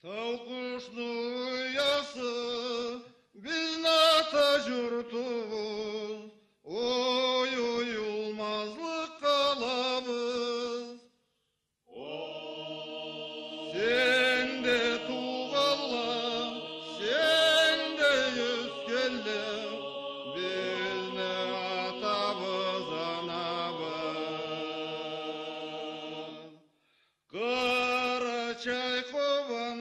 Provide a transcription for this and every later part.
Tavkuşlu yası bizim ata yurtumuz, oy uyulmazlık kalabız. Sen de tuğalla, sen de yüz kelle, biz ne atabız anabız. Karaçay kovan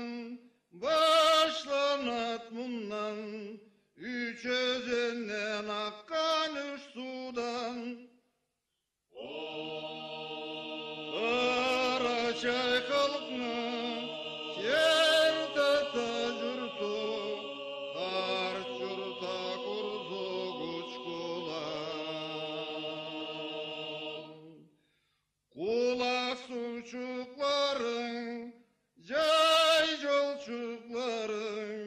başlanat bundan, üç özenden akkan üç sudan. Karaçay kalkma kertata jurtu, harç jurta kurzu kuçkulan. Kulak suçukların, cay jolçukların,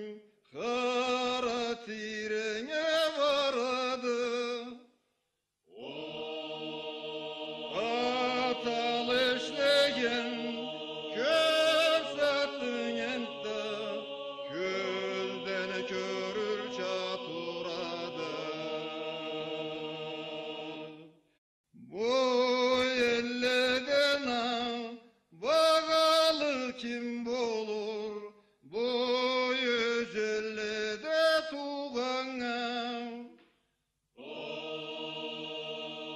kara tirene varadı. Atal eşleyen köp sattın ente, külden körür çaturadı. Bu elleden bağalı kim bolur, bu yüz ellede tuğana.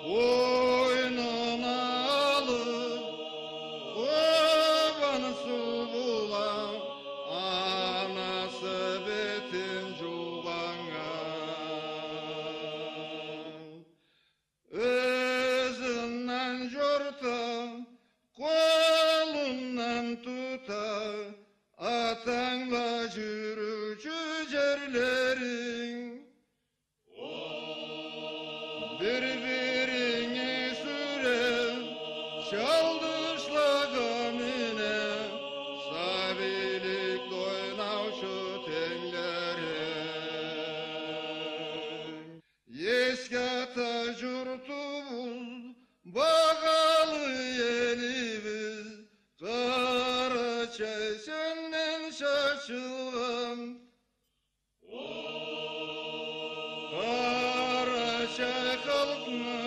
Boynuna alıp kovan su bulan, anası betin cuğana. Özünden jorta, kolundan tuta, atanla yürücü cerlerin. Birbirini sürer, çaldışla gamine, sabilik doynavşu tenlerin. Yeskata jurtumuz, bağalı elimiz, Karaçay senden şaşılgan. Karaçay kalkma